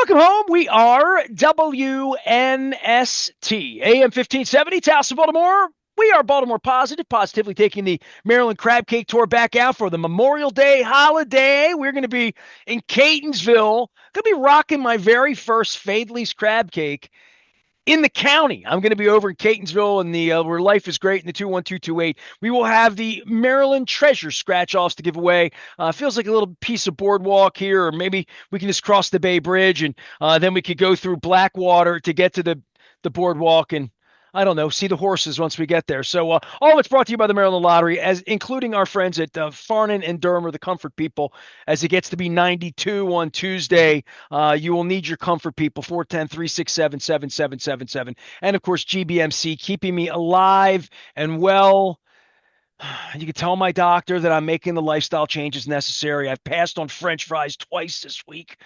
Welcome home. We are WNST, AM 1570, Towson, Baltimore. We are Baltimore Positive, positively taking the Maryland Crab Cake Tour back out for the Memorial Day holiday. We're going to be in Catonsville. Going to be rocking my very first Fadley's Crab Cake in the county. I'm going to be over in Catonsville and the where life is great in the 21228. We will have the Maryland Treasure scratch offs to give away. Feels like a little piece of boardwalk here, or maybe we can just cross the Bay Bridge and then we could go through Blackwater to get to the boardwalk and I don't know, see the horses once we get there. So all of it's brought to you by the Maryland Lottery, as including our friends at Farnan and Durham, or the Comfort People. As it gets to be 92 on Tuesday, you will need your Comfort People, 410-367-7777. And of course, GBMC, keeping me alive and well. You can tell my doctor that I'm making the lifestyle changes necessary. I've passed on French fries twice this week,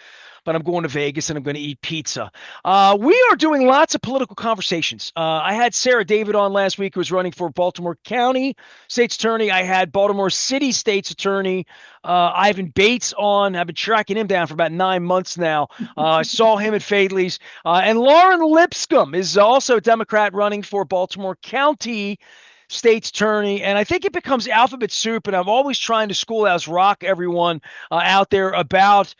but I'm going to Vegas and I'm going to eat pizza. We are doing lots of political conversations. I had Sarah David on last week, who was running for Baltimore County State's Attorney. I had Baltimore City State's Attorney Ivan Bates on. I've been tracking him down for about 9 months now. I saw him at Fadley's. And Lauren Lipscomb is also a Democrat running for Baltimore County State's Attorney, and I think it becomes alphabet soup, and I'm always trying to schoolhouse rock everyone out there about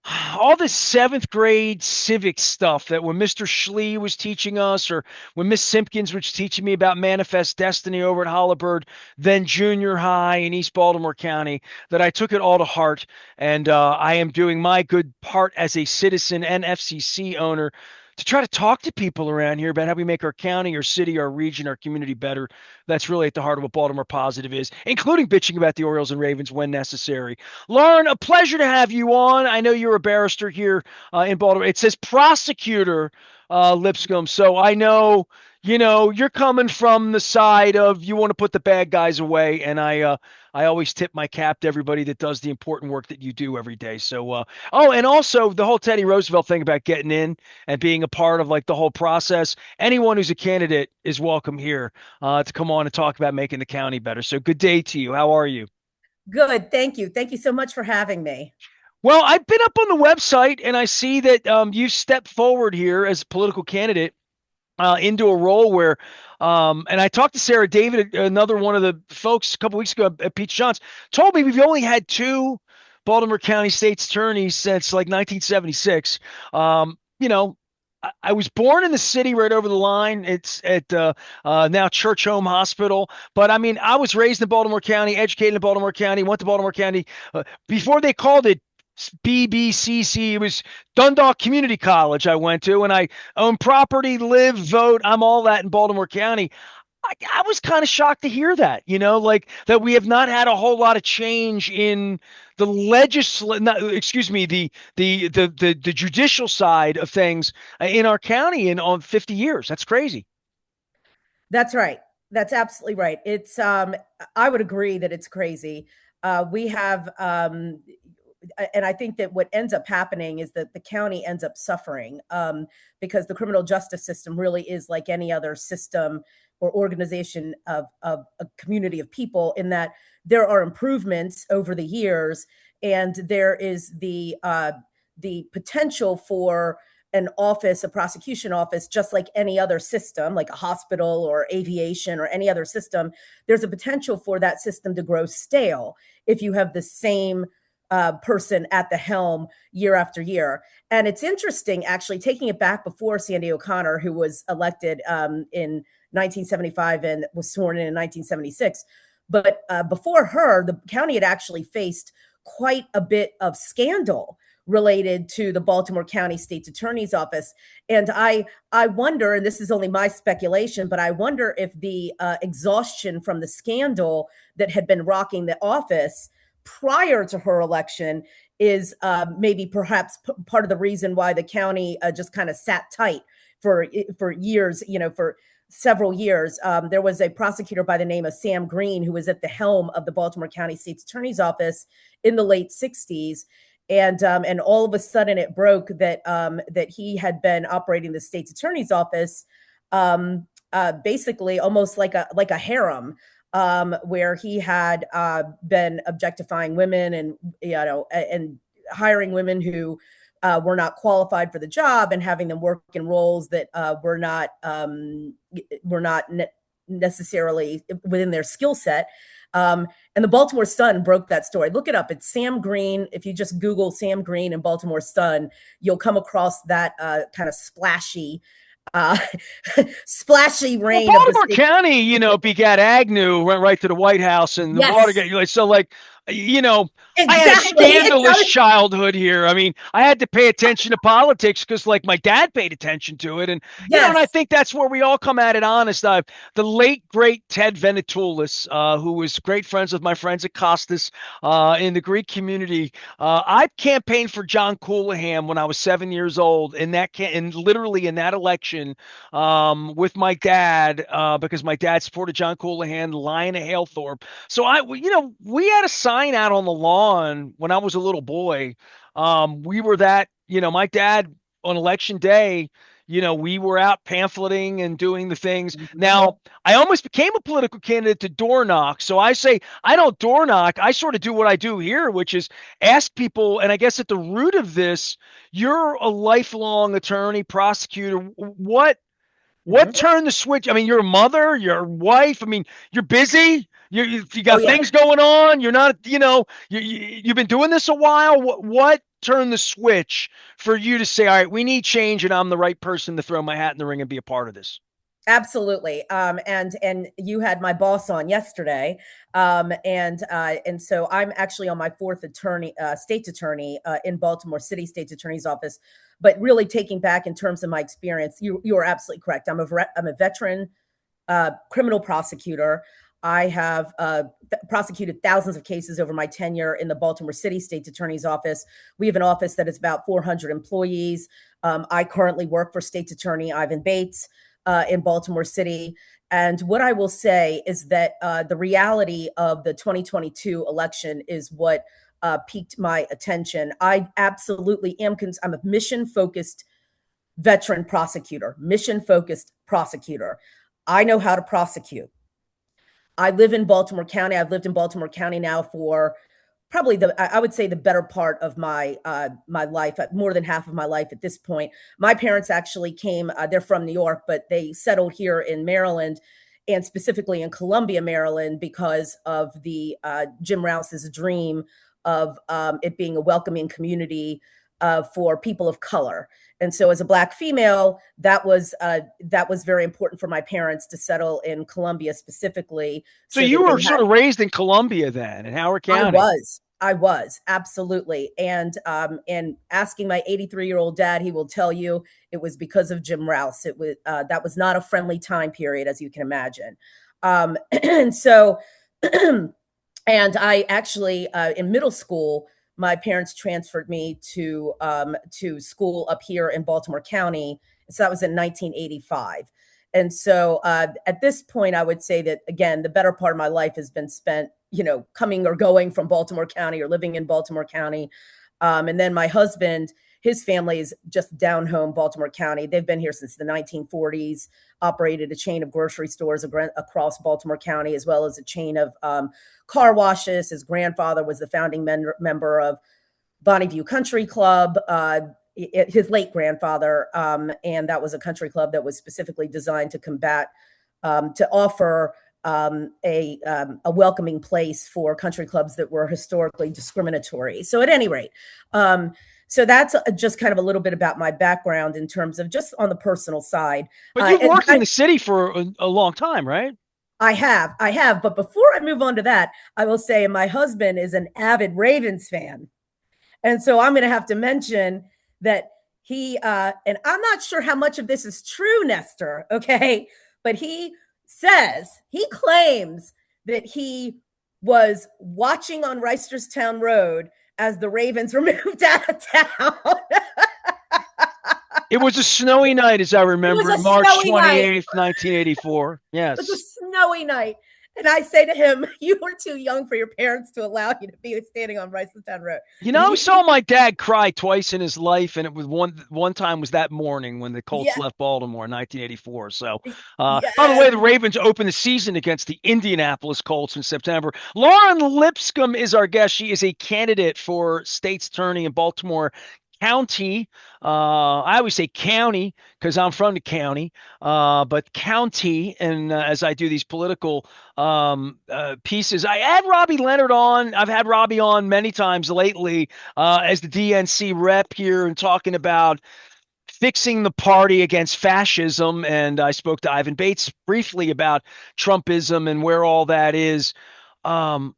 all this seventh grade civics stuff that when Mr. Schlee was teaching us, or when Miss Simpkins was teaching me about manifest destiny over at Hollibird, then junior high in East Baltimore County, that I took it all to heart, and I am doing my good part as a citizen and FCC owner to try to talk to people around here about how we make our county, our city, our region, our community better. That's really at the heart of what Baltimore Positive is, including bitching about the Orioles and Ravens when necessary. Lauren, a pleasure to have you on. I know you're a barrister here in Baltimore. It says prosecutor, Lipscomb, so I know, you're coming from the side of you want to put the bad guys away, and I always tip my cap to everybody that does the important work that you do every day. So, and also the whole Teddy Roosevelt thing about getting in and being a part of like the whole process. Anyone who's a candidate is welcome here to come on and talk about making the county better. So good day to you. How are you? Good. Thank you. Thank you so much for having me. Well, I've been up on the website and I see that you stepped forward here as a political candidate into a role where, and I talked to Sarah David, another one of the folks a couple weeks ago at Peach John's, told me we've only had two Baltimore County State's attorneys since like 1976. I was born in the city right over the line. It's at now Church Home Hospital. But I mean, I was raised in Baltimore County, educated in Baltimore County, went to Baltimore County before they called it BBCC. It was Dundalk Community College I went to, and I own property, live, vote. I'm all that in Baltimore County. I was kind of shocked to hear that, like that we have not had a whole lot of change in the the judicial side of things in our county in on 50 years. That's crazy. That's right. That's absolutely right. It's I would agree that it's crazy. We have and I think that what ends up happening is that the county ends up suffering because the criminal justice system really is like any other system or organization of a community of people, in that there are improvements over the years, and there is the potential for an office, a prosecution office, just like any other system, like a hospital or aviation or any other system. There's a potential for that system to grow stale if you have the same person at the helm year after year. And it's interesting, actually, taking it back before Sandy O'Connor, who was elected in 1975 and was sworn in 1976. But before her, the county had actually faced quite a bit of scandal related to the Baltimore County State's Attorney's Office. And I wonder, and this is only my speculation, but I wonder if the exhaustion from the scandal that had been rocking the office prior to her election is maybe perhaps part of the reason why the county just kind of sat tight for years, for several years. There was a prosecutor by the name of Sam Green who was at the helm of the Baltimore County State's Attorney's Office in the late 60s. And all of a sudden it broke that that he had been operating the state's attorney's office basically almost like a harem, where he had been objectifying women and hiring women who were not qualified for the job and having them work in roles that were not necessarily within their skill set. And the Baltimore Sun broke that story. Look it up. It's Sam Green. If you just Google Sam Green and Baltimore Sun, you'll come across that kind of splashy uh, splashy Well, reign of the Baltimore state. County, begat Agnew, went right to the White House, and the Yes, Watergate. So, like, you know, I had a exactly. scandalous childhood here. I mean, I had to pay attention to politics because, like, my dad paid attention to it, and and I Yes. think that's where we all come at it honest. The late great Ted Venetoulis, who was great friends with my friends at Costas in the Greek community. I campaigned for John Coulahan when I was 7 years old, and literally in that election, with my dad, because my dad supported John Coulahan, Lion of Halethorpe. So we had a sign out on the lawn when I was a little boy. We were that, my dad on election day, we were out pamphleting and doing the things. Mhm. Now, I almost became a political candidate to door knock. So I say I don't door knock. I sort of do what I do here, which is ask people. And I guess at the root of this, you're a lifelong attorney, prosecutor. What Mhm. turned the switch? I mean, you're a mother, you're a wife. I mean, you're busy. You Oh got yeah. things going on. You're not, you've been doing this a while. What turned the switch for you to say, all right, we need change, and I'm the right person to throw my hat in the ring and be a part of this? Absolutely. And you had my boss on yesterday. And so I'm actually on my fourth state's attorney in Baltimore City State's Attorney's Office. But really taking back in terms of my experience, you are absolutely correct. I'm a veteran criminal prosecutor. I have prosecuted thousands of cases over my tenure in the Baltimore City State's Attorney's Office. We have an office that is about 400 employees. I currently work for State's Attorney Ivan Bates in Baltimore City. And what I will say is that the reality of the 2022 election is what piqued my attention. I absolutely am. I'm a mission focused veteran prosecutor, mission focused prosecutor. I know how to prosecute. I live in Baltimore County. I've lived in Baltimore County now for probably I would say the better part of my life, more than half of my life at this point. My parents actually came; they're from New York, but they settled here in Maryland, and specifically in Columbia, Maryland, because of the Jim Rouse's dream of it being a welcoming community for people of color. And so, as a Black female, that was very important for my parents to settle in Columbia specifically, So so you that they were had. sort of raised in Columbia then, in Howard I County. was. I was absolutely, and asking my 83-year-old dad, he will tell you it was because of Jim Rouse. It was that was not a friendly time period, as you can imagine, and so, and I actually in middle school, my parents transferred me to school up here in Baltimore County. So that was in 1985. And so at this point, I would say that, again, the better part of my life has been spent, coming or going from Baltimore County or living in Baltimore County. And then my husband, his family is just down home, Baltimore County. They've been here since the 1940s, operated a chain of grocery stores across Baltimore County, as well as a chain of car washes. His grandfather was the founding member of Bonnie View Country Club. His late grandfather, and that was a country club that was specifically designed to combat, to offer a welcoming place for country clubs that were historically discriminatory. So, at any rate, so that's just kind of a little bit about my background in terms of just on the personal side. But you've And worked in the city for a long time, right? I have. But before I move on to that, I will say my husband is an avid Ravens fan. And so I'm going to have to mention that and I'm not sure how much of this is true, Nestor, okay? But he claims that he was watching on Reisterstown Road as the Ravens were moved out of town. It was a snowy night, as I It was remember, a March snowy night. 28th, 1984. It was a Yes. snowy night. And I say to him, you were too young for your parents to allow you to be standing on Reisterstown Road. And I saw my dad cry twice in his life, and it was one time was that morning when the Colts yeah, left Baltimore in 1984. So, by the yes. way, the Ravens opened the season against the Indianapolis Colts in September. Lauren Lipscomb is our guest. She is a candidate for state's attorney in Baltimore county. I always say county because I'm from the county, but county. And as I do these political pieces, I had Robbie Leonard on. I've had Robbie on many times lately as the DNC rep here and talking about fixing the party against fascism. And I spoke to Ivan Bates briefly about Trumpism and where all that is. Um,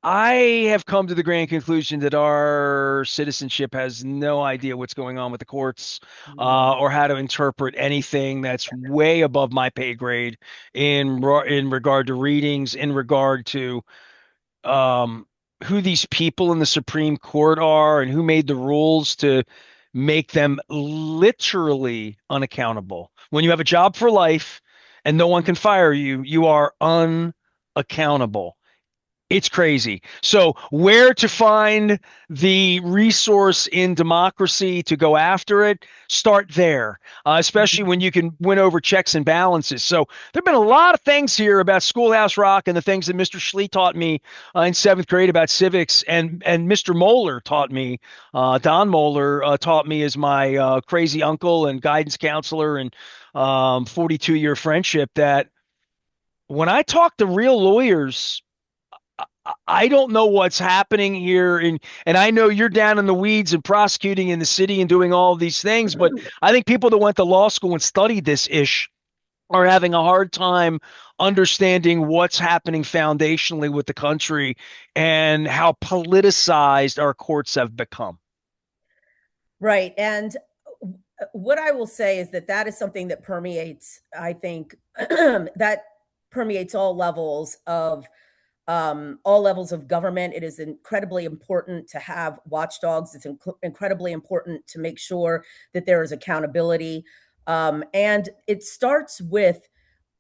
I have come to the grand conclusion that our citizenship has no idea what's going on with the courts or how to interpret anything that's way above my pay grade in regard to readings, in regard to um, who these people in the Supreme Court are and who made the rules to make them literally unaccountable. When you have a job for life and no one can fire you, you are unaccountable. It's crazy. So, where to find the resource in democracy to go after it? Start there, especially when you can win over checks and balances. So, there have been a lot of things here about Schoolhouse Rock and the things that Mr. Schlee taught me in seventh grade about civics, and Mr. Moeller taught me. Don Moeller taught me as my crazy uncle and guidance counselor and 42-year friendship that when I talk to real lawyers, I don't know what's happening here, and I know you're down in the weeds and prosecuting in the city and doing all of these things, but I think people that went to law school and studied this ish are having a hard time understanding what's happening foundationally with the country and how politicized our courts have become. Right. And what I will say is that that is something that permeates, I think, that permeates all levels of government. It is incredibly important to have watchdogs. It's incredibly important to make sure that there is accountability. And it starts with,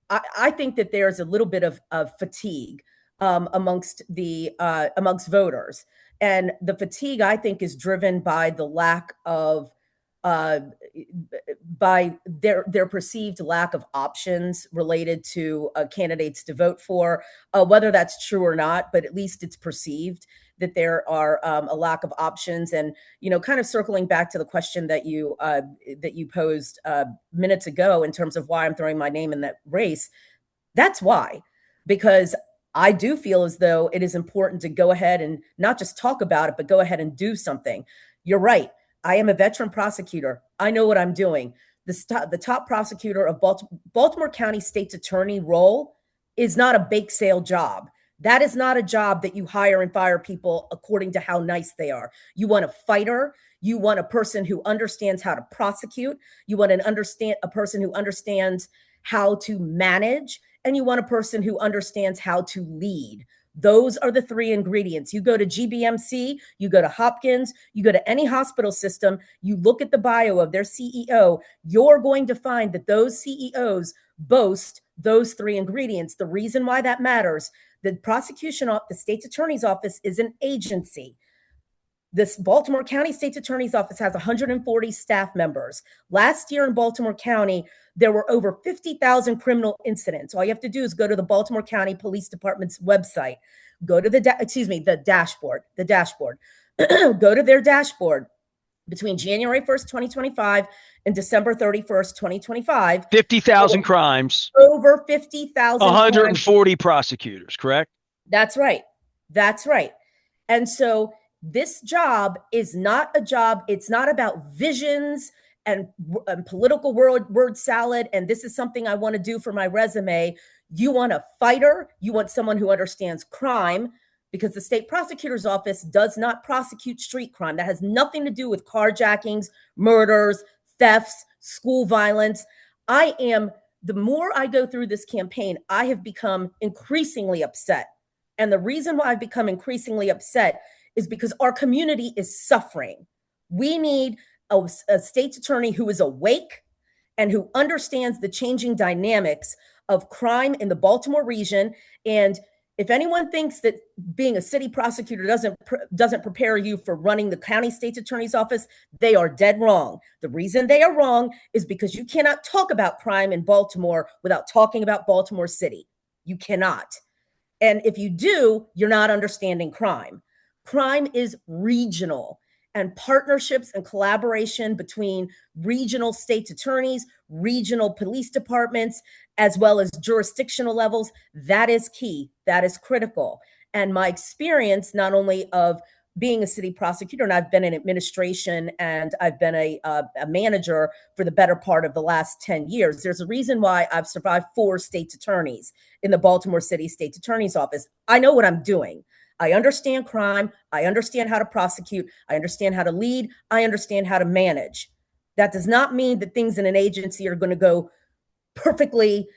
I think that there's a little bit of fatigue amongst voters. And the fatigue, I think, is driven by the lack of uh, by their perceived lack of options related to candidates to vote for, whether that's true or not, but at least it's perceived that there are a lack of options. And kind of circling back to the question that you posed minutes ago in terms of why I'm throwing my name in that race, that's why, because I do feel as though it is important to go ahead and not just talk about it, but go ahead and do something. You're right. I am a veteran prosecutor. I know what I'm doing. The top prosecutor of Baltimore County State's attorney role is not a bake sale job. That is not a job that you hire and fire people according to how nice they are. You want a fighter. You want a person who understands how to prosecute. You want a person who understands how to manage, and you want a person who understands how to lead. Those are the three ingredients. You go to GBMC, you go to Hopkins, you go to any hospital system, you look at the bio of their CEO, you're going to find that those CEOs boast those three ingredients. The reason why that matters, the state's attorney's office is an agency. This Baltimore County State's Attorney's Office has 140 staff members. Last year in Baltimore County, there were over 50,000 criminal incidents. All you have to do is go to the Baltimore County Police Department's website. Go to the dashboard. Go to their dashboard. Between January 1st, 2025 and December 31st, 2025. 50,000 crimes. Over 50,000 140 prosecutors, correct? That's right. That's right. And so this job is not a job. It's not about visions and political word salad. And this is something I want to do for my resume. You want a fighter. You want someone who understands crime, because the state prosecutor's office does not prosecute street crime. That has nothing to do with carjackings, murders, thefts, school violence. The more I go through this campaign, I have become increasingly upset. And the reason why I've become increasingly upset is because our community is suffering. We need a state's attorney who is awake and who understands the changing dynamics of crime in the Baltimore region. And if anyone thinks that being a city prosecutor doesn't prepare you for running the county state's attorney's office, they are dead wrong. The reason they are wrong is because you cannot talk about crime in Baltimore without talking about Baltimore City. You cannot. And if you do, you're not understanding crime. Crime is regional. and partnerships and collaboration between regional state's attorneys, regional police departments, as well as jurisdictional levels. That is key. That is critical. And my experience, not only of being a city prosecutor, and I've been in administration and I've been a manager for the better part of the last 10 years. There's a reason why I've survived 4 state's attorneys in the Baltimore City State's Attorney's Office. I know what I'm doing. I understand crime. I understand how to prosecute. I understand how to lead. I understand how to manage. That does not mean that things in an agency are going to go perfectly,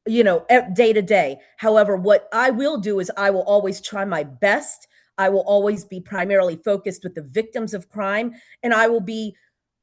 day to day. However, what I will do is I will always try my best. I will always be primarily focused with the victims of crime, and I will be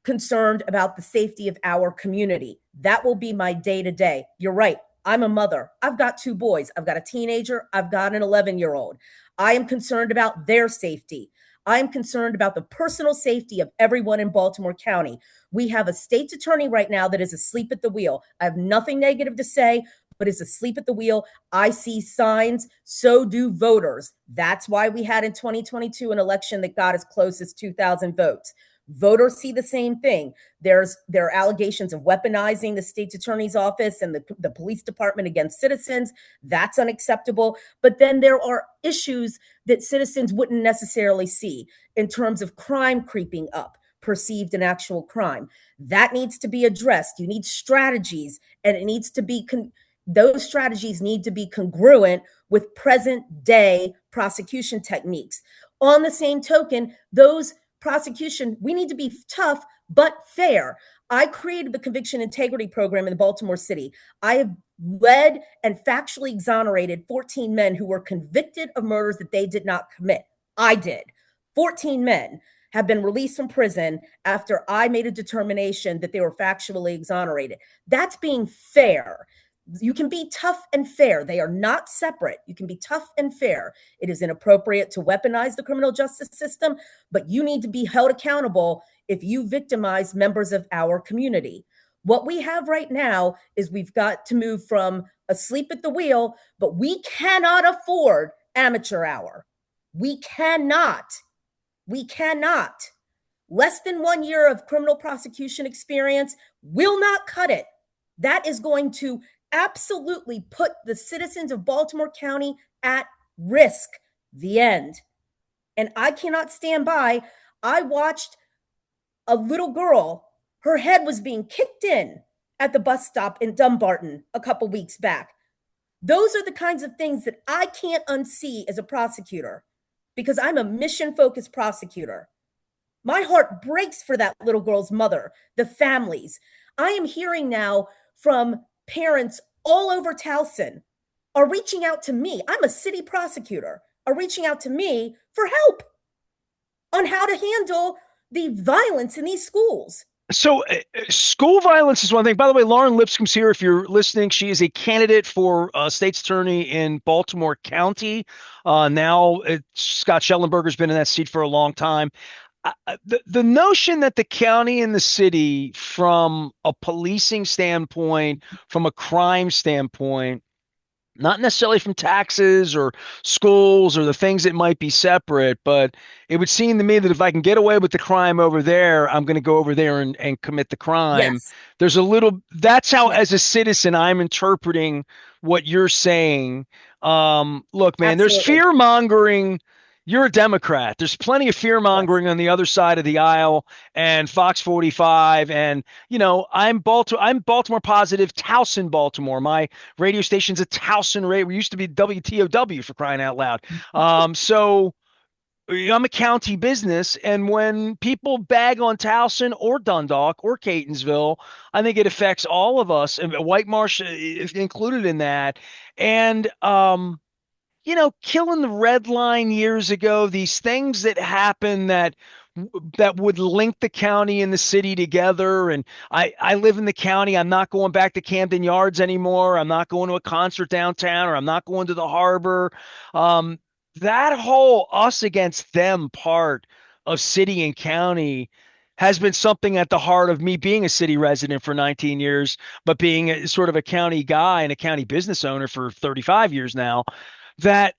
concerned about the safety of our community. That will be my day to day. You're right. I'm a mother. I've got 2 boys. I've got a teenager. I've got an 11-year-old. I am concerned about their safety. I am concerned about the personal safety of everyone in Baltimore County. We have a state's attorney right now that is asleep at the wheel. I have nothing negative to say, but is asleep at the wheel. I see signs. So do voters. That's why we had in 2022 an election that got as close as 2,000 votes. Voters see the same thing. There are allegations of weaponizing the state's attorney's office and the police department against citizens. That's unacceptable. But then there are issues that citizens wouldn't necessarily see in terms of crime creeping up, perceived and actual crime. That needs to be addressed. You need strategies, and it needs to be those strategies need to be congruent with present day prosecution techniques. On the same token, those prosecution, we need to be tough but fair. I created the conviction integrity program in Baltimore City. I have led and factually exonerated 14 men who were convicted of murders that they did not commit. I did. 14 men have been released from prison after I made a determination that they were factually exonerated. That's being fair. You can be tough and fair. They are not separate. You can be tough and fair. It is inappropriate to weaponize the criminal justice system, but you need to be held accountable if you victimize members of our community. What we have right now is we've got to move from asleep at the wheel, but we cannot afford amateur hour. We cannot. We cannot. Less than 1 year of criminal prosecution experience will not cut it. That is going to absolutely put the citizens of Baltimore County at risk. The end. And I cannot stand by. I watched a little girl, her head was being kicked in at the bus stop in Dumbarton a couple weeks back. Those are the kinds of things that I can't unsee as a prosecutor because I'm a mission-focused prosecutor. My heart breaks for that little girl's mother, the families. I am hearing now from parents all over Towson are reaching out to me. I'm a city prosecutor, are reaching out to me for help on how to handle the violence in these schools. So, school violence is one thing. By the way, Lauren Lipscomb's here. If you're listening, she is a candidate for state's attorney in Baltimore County. Now, Scott Schellenberger's been in that seat for a long time. The notion that the county and the city, from a policing standpoint, from a crime standpoint, not necessarily from taxes or schools or the things that might be separate, but it would seem to me that if I can get away with the crime over there, I'm going to go over there and commit the crime. Yes. That's how, as a citizen, I'm interpreting what you're saying. Look, man, there's Absolutely. fear mongering. You're a Democrat. There's plenty of fear mongering Yes. on the other side of the aisle and Fox 45. And, I'm Baltimore positive, Towson, Baltimore. My radio station's a Towson radio. We used to be WTOW, for crying out loud. So I'm a county business. And when people bag on Towson or Dundalk or Catonsville, I think it affects all of us, and White Marsh is included in that. And, killing the red line years ago, these things that happen that would link the county and the city together. And I live in the county. I'm not going back to Camden Yards anymore. I'm not going to a concert downtown, or I'm not going to the harbor. That whole us against them part of city and county has been something at the heart of me being a city resident for 19 years, but being sort of a county guy and a county business owner for 35 years now. That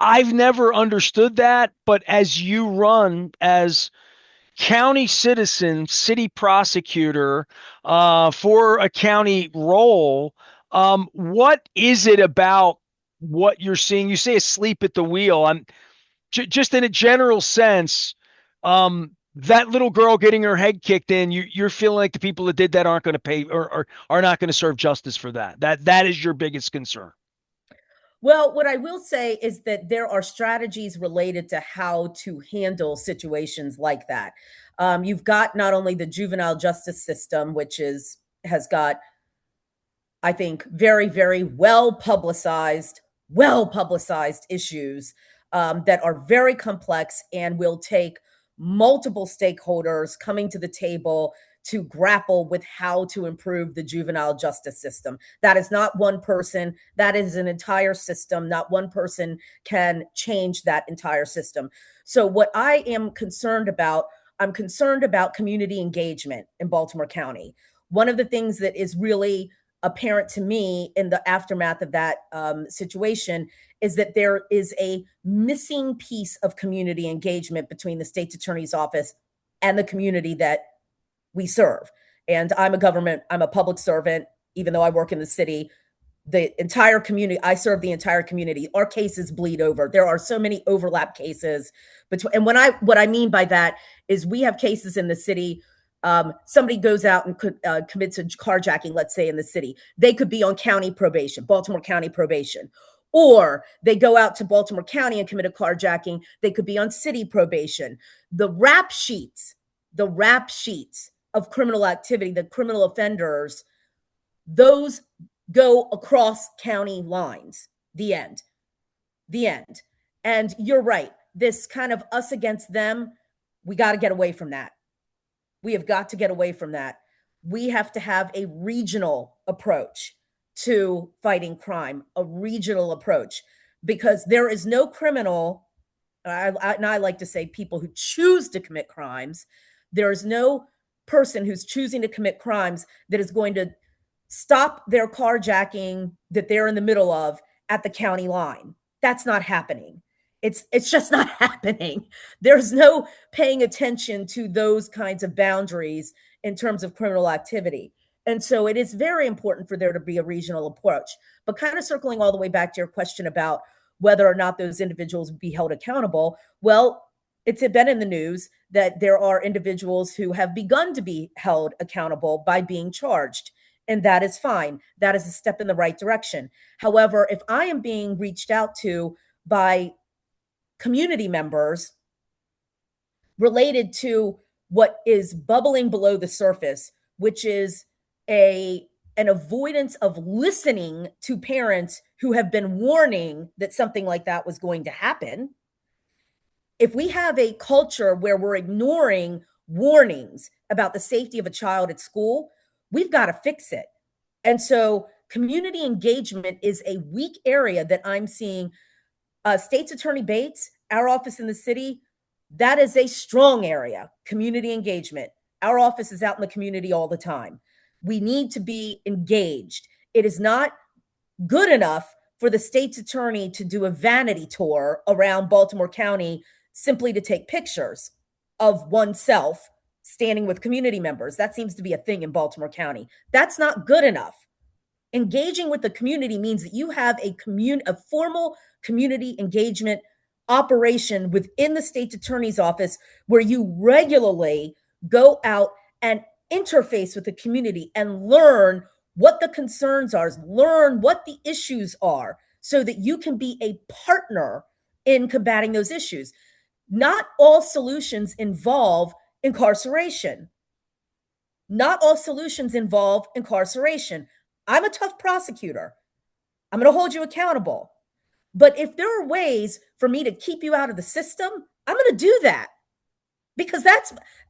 I've never understood that, but as you run as county citizen, city prosecutor, for a county role, what is it about what you're seeing? You say asleep at the wheel. I'm just in a general sense. That little girl getting her head kicked in, you're feeling like the people that did that aren't going to pay, or are not going to serve justice for that. That is your biggest concern. Well, what I will say is that there are strategies related to how to handle situations like that. You've got not only the juvenile justice system, which is has got, I think, very, very well publicized issues that are very complex and will take multiple stakeholders coming to the table to grapple with how to improve the juvenile justice system. That is not one person, that is an entire system. Not one person can change that entire system. So, what I am concerned about, I'm concerned about community engagement in Baltimore County. One of the things that is really apparent to me in the aftermath of that situation is that there is a missing piece of community engagement between the state's attorney's office and the community that we serve. And I'm a public servant, even though I work in the city. The entire community, I serve the entire community. Our cases bleed over. There are so many overlap cases between, and what I mean by that is we have cases in the city. Somebody goes out and commits a carjacking, let's say in the city. They could be on county probation, Baltimore County probation, or they go out to Baltimore County and commit a carjacking. They could be on city probation. The rap sheets of criminal activity, the criminal offenders, those go across county lines. The end. The end. And you're right. This kind of us against them, we got to get away from that. We have got to get away from that. We have to have a regional approach to fighting crime, a regional approach, because there is no criminal, and I like to say people who choose to commit crimes. There is no person who's choosing to commit crimes that is going to stop their carjacking that they're in the middle of at the county line. That's not happening. It's just not happening. There's no paying attention to those kinds of boundaries in terms of criminal activity. And so it is very important for there to be a regional approach. But kind of circling all the way back to your question about whether or not those individuals would be held accountable, well, it's been in the news that there are individuals who have begun to be held accountable by being charged. And that is fine. That is a step in the right direction. However, if I am being reached out to by community members related to what is bubbling below the surface, which is an avoidance of listening to parents who have been warning that something like that was going to happen. If we have a culture where we're ignoring warnings about the safety of a child at school, we've got to fix it. And so community engagement is a weak area that I'm seeing. State's Attorney Bates, our office in the city, that is a strong area, community engagement. Our office is out in the community all the time. We need to be engaged. It is not good enough for the state's attorney to do a vanity tour around Baltimore County simply to take pictures of oneself standing with community members. That seems to be a thing in Baltimore County. That's not good enough. Engaging with the community means that you have a formal community engagement operation within the state's attorney's office where you regularly go out and interface with the community and learn what the concerns are, learn what the issues are, so that you can be a partner in combating those issues. Not all solutions involve incarceration. Not all solutions involve incarceration. I'm a tough prosecutor. I'm going to hold you accountable. But if there are ways for me to keep you out of the system, I'm going to do that. Because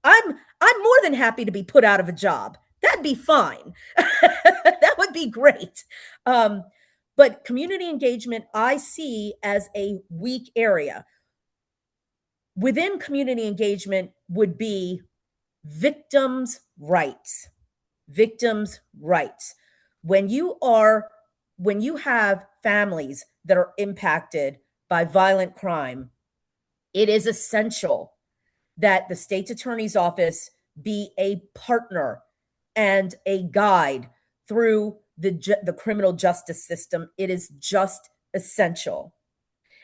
I'm more than happy to be put out of a job. That'd be fine. That would be great. But community engagement, I see as a weak area. Within community engagement would be victims' rights. Victims' rights. When you have families that are impacted by violent crime, it is essential that the state's attorney's office be a partner and a guide through the criminal justice system. It is just essential.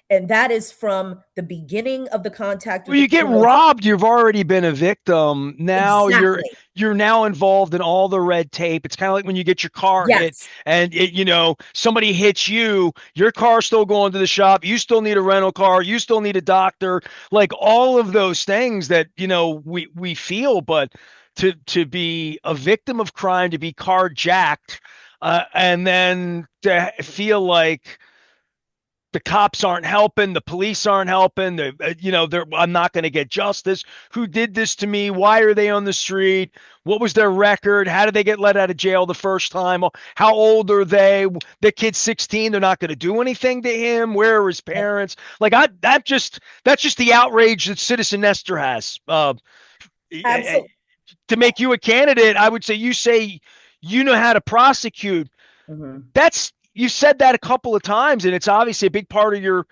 And that is from the beginning of the contact Well, with the you get criminal. robbed, you've already been a victim. Now Exactly. you're now involved in all the red tape. It's kind of like when you get your car hit Yes. and somebody hits you, your car's still going to the shop, you still need a rental car, you still need a doctor, like all of those things that, we feel, but to be a victim of crime, to be carjacked, and then to feel like the cops aren't helping, the police aren't helping, I'm not going to get justice. Who did this to me? Why are they on the street? What was their record? How did they get let out of jail the first time? How old are they? The kid's 16, they're not going to do anything to him. Where are his parents? Like that's just the outrage that citizen Nestor has. Absolutely. To make you a candidate, I would say you know how to prosecute. Mm-hmm. That's You said that a couple of times, and it's obviously a big part of your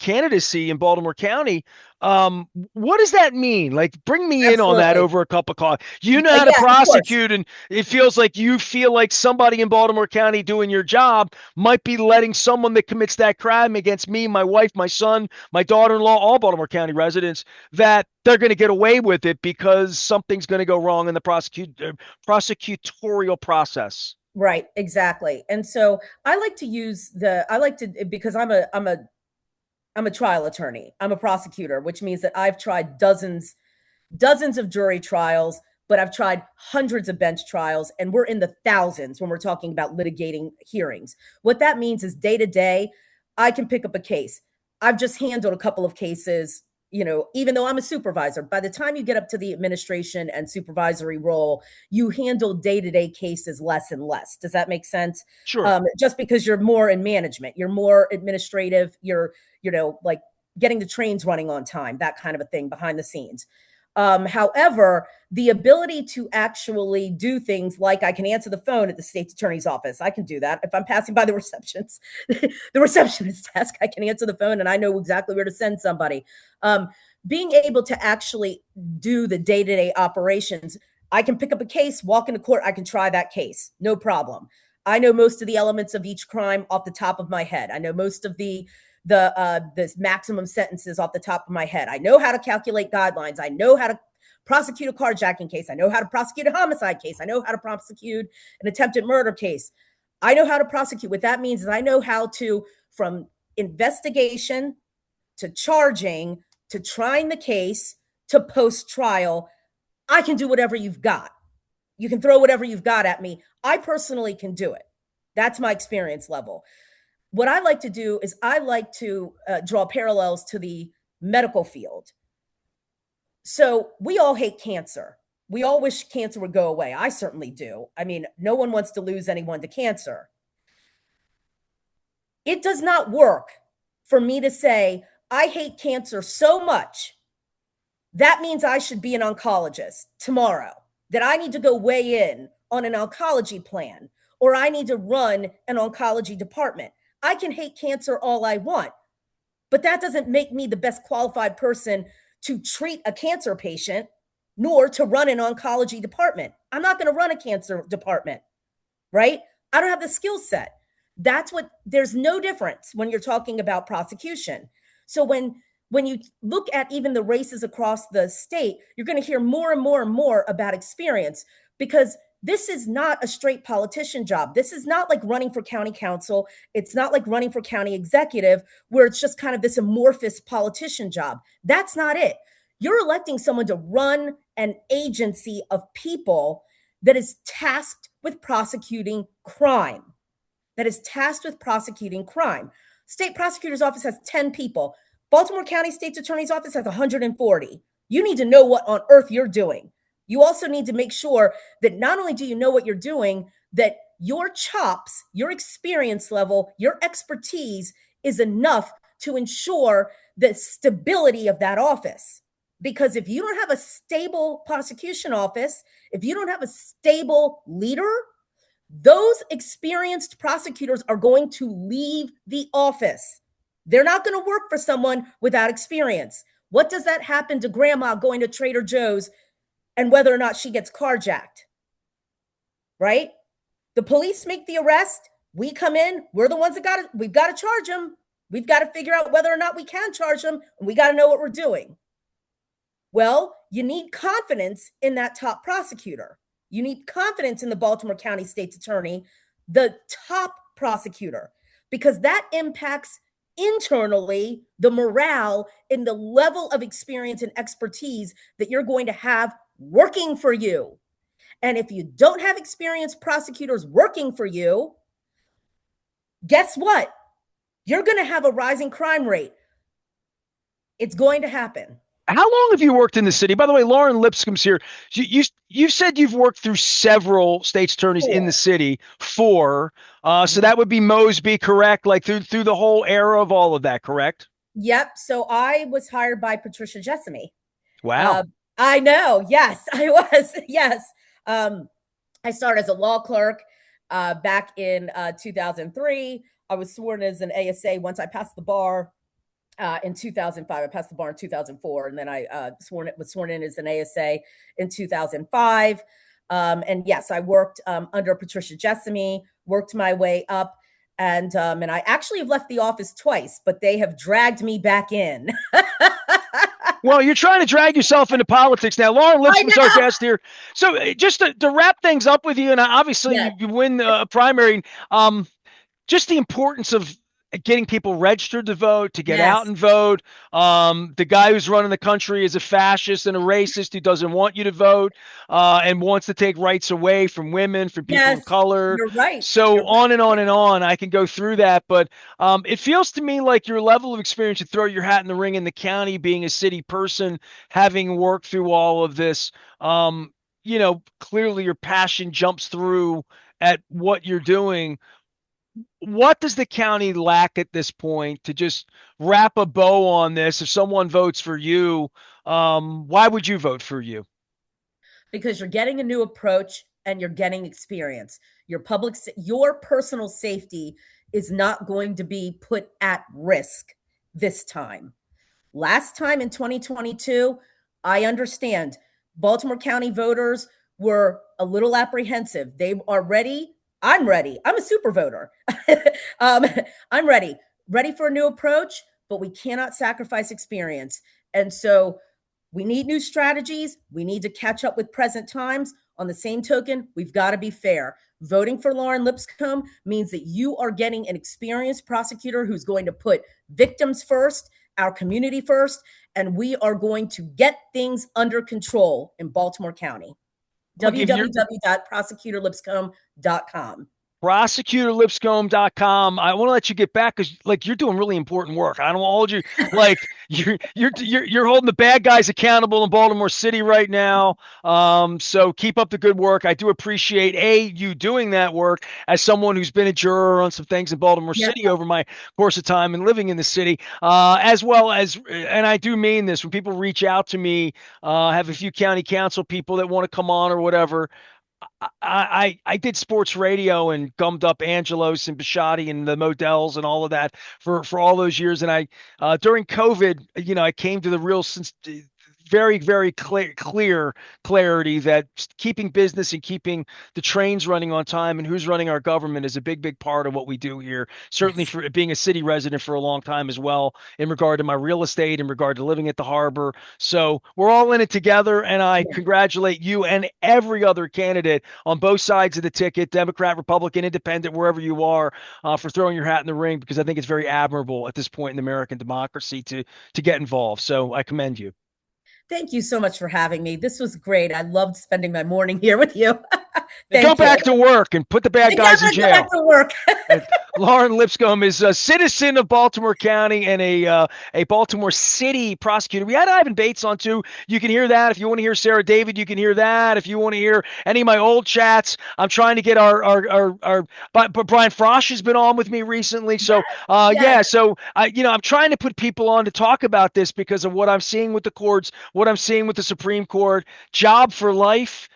candidacy in Baltimore County. What does that mean? Like, bring me in on that Absolutely. over a cup of coffee. You know how to Yeah, of course. prosecute, and it feels like you feel like somebody in Baltimore County doing your job might be letting someone that commits that crime against me, my wife, my son, my daughter-in-law, all Baltimore County residents, that they're going to get away with it because something's going to go wrong in the prosecutorial process. Right, exactly. And so I like to, because I'm a trial attorney. I'm a prosecutor, which means that I've tried dozens of jury trials, but I've tried hundreds of bench trials, and we're in the thousands when we're talking about litigating hearings. What that means is day to day, I can pick up a case. I've just handled a couple of cases, even though I'm a supervisor. By the time you get up to the administration and supervisory role, you handle day to day cases less and less. Does that make sense? Sure. Just because you're more in management, you're more administrative, you're, like getting the trains running on time, that kind of a thing behind the scenes. However, the ability to actually do things like I can answer the phone at the state's attorney's office. I can do that. If I'm passing by the the receptionist desk, I can answer the phone and I know exactly where to send somebody. Being able to actually do the day-to-day operations, I can pick up a case, walk into court, I can try that case, no problem. I know most of the elements of each crime off the top of my head. I know most of the maximum sentences off the top of my head. I know how to calculate guidelines. I know how to prosecute a carjacking case. I know how to prosecute a homicide case. I know how to prosecute an attempted murder case. I know how to prosecute. What that means is I know how to, from investigation to charging to trying the case to post trial, I can do whatever you've got. You can throw whatever you've got at me. I personally can do it. That's my experience level. What I like to do is I like to draw parallels to the medical field. So we all hate cancer. We all wish cancer would go away. I certainly do. I mean, no one wants to lose anyone to cancer. It does not work for me to say, I hate cancer so much. That means I should be an oncologist tomorrow, that I need to go weigh in on an oncology plan, or I need to run an oncology department. I can hate cancer all I want, but that doesn't make me the best qualified person to treat a cancer patient, nor to run an oncology department. I'm not going to run a cancer department, right? I don't have the skill set. There's no difference when you're talking about prosecution. So when you look at even the races across the state, you're going to hear more and more and more about experience, because this is not a straight politician job. This is not like running for county council. It's not like running for county executive, where it's just kind of this amorphous politician job. That's not it. You're electing someone to run an agency of people that is tasked with prosecuting crime. State prosecutor's office has 10 people. Baltimore County State's Attorney's Office has 140. You need to know what on earth you're doing. You also need to make sure that not only do you know what you're doing, that your chops, your experience level, your expertise is enough to ensure the stability of that office. Because if you don't have a stable prosecution office, if you don't have a stable leader, those experienced prosecutors are going to leave the office. They're not going to work for someone without experience. What does that happen to grandma going to Trader Joe's and whether or not she gets carjacked? Right? The police make the arrest. We come in. We're the ones that we've got to charge them. We've got to figure out whether or not we can charge them. And we got to know what we're doing. Well, you need confidence in that top prosecutor. You need confidence in the Baltimore County State's attorney, the top prosecutor, because that impacts internally the morale and the level of experience and expertise that you're going to have working for you. And if you don't have experienced prosecutors working for you, guess what? You're going to have a rising crime rate. It's going to happen. How long have you worked in the city? By the way, Lauren Lipscomb's here. You said you've worked through several state's attorneys in the Cool. city. Four. So Mhm. that would be Mosby, correct? Like through the whole era of all of that, correct? Yep. So I was hired by Patricia Jessamy. Wow. Uh, I know. Yes, I was. Yes. Um, I started as a law clerk back in 2003. I was sworn as an ASA once I passed the bar in 2005. I passed the bar in 2004, and then I was sworn in as an ASA in 2005. And yes, I worked under Patricia Jessamy, worked my way up, and I actually have left the office twice, but they have dragged me back in. Well, you're trying to drag yourself into politics now. Lauren I Lipscomb's our know. guest here. So just to wrap things up with you, and obviously Yes, you win a primary. Um, just the importance of getting people registered to vote, to get out yes, and vote. The guy who's running the country is a fascist and a racist who doesn't want you to vote and wants to take rights away from women, from people yes. of color. You're right. So You're on right. and on and on. I can go through that, but it feels to me like your level of experience to throw your hat in the ring in the county, being a city person, having worked through all of this. Clearly your passion jumps through at what you're doing. What does the county lack at this point to just wrap a bow on this? If someone votes for you, why would you vote for you? Because you're getting a new approach and you're getting experience. Your personal safety is not going to be put at risk this time. Last time in 2022, I understand Baltimore County voters were a little apprehensive. They are ready. I'm ready. I'm a super voter. um, I'm ready for a new approach, but we cannot sacrifice experience. And so we need new strategies. We need to catch up with present times. On the same token, we've got to be fair. Voting for Lauren Lipscomb means that you are getting an experienced prosecutor who's going to put victims first, our community first, and we are going to get things under control in Baltimore County. Look, if you're www.prosecutorlipscomb.com. prosecutorlipscomb.com. I want to let you get back because like you're doing really important work. I don't hold you like you're holding the bad guys accountable in Baltimore City right now. So keep up the good work. I do appreciate you doing that work as someone who's been a juror on some things in Baltimore Yeah. City over my course of time and living in the city, as well as, and I do mean this when people reach out to me, have a few county council people that want to come on or whatever. I did sports radio and gummed up Angelos and Bisciotti and the Models and all of that for all those years. And I during COVID, I came to the real very, very clear clarity that keeping business and keeping the trains running on time and who's running our government is a big, big part of what we do here. Certainly Yes. for being a city resident for a long time as well, in regard to my real estate, in regard to living at the harbor. So we're all in it together. And I Yeah. congratulate you and every other candidate on both sides of the ticket, Democrat, Republican, Independent, wherever you are, for throwing your hat in the ring, because I think it's very admirable at this point in American democracy to get involved. So I commend you. Thank you so much for having me. This was great. I loved spending my morning here with you. Go Thank you. back to work and put the bad Yeah, I'm guys in going to go back jail. to work. Lauren Lipscomb is a citizen of Baltimore County and a Baltimore City prosecutor. We had Ivan Bates on too. You can hear that if you want to hear Sarah David. You can hear that if you want to hear any of my old chats. I'm trying to get but Brian Frosch has been on with me recently. So Yes. yeah, so I'm trying to put people on to talk about this because of what I'm seeing with the courts, what I'm seeing with the Supreme Court, job for life.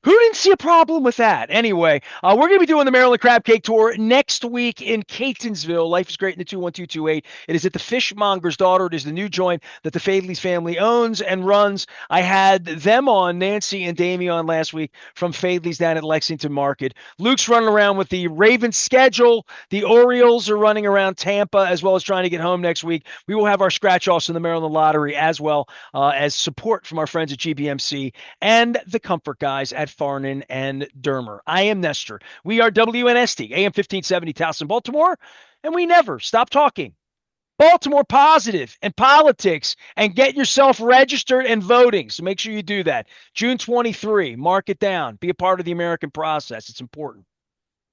Who didn't see a problem with that? Anyway, we're going to be doing the Maryland Crab Cake Tour next week in Catonsville. Life is Great in the 21228. It is at the Fishmonger's Daughter. It is the new joint that the Fadley's family owns and runs. I had them on, Nancy and Damie, on last week from Fadley's down at Lexington Market. Luke's running around with the Ravens schedule. The Orioles are running around Tampa as well as trying to get home next week. We will have our scratch-offs in the Maryland Lottery as well as support from our friends at GBMC and the Comfort Guys at Farnan and Dermer. I am Nestor. We are WNST, AM 1570, Towson, Baltimore, and we never stop talking Baltimore positive and politics and get yourself registered and voting. So make sure you do that. June 23, mark it down. Be a part of the American process. It's important.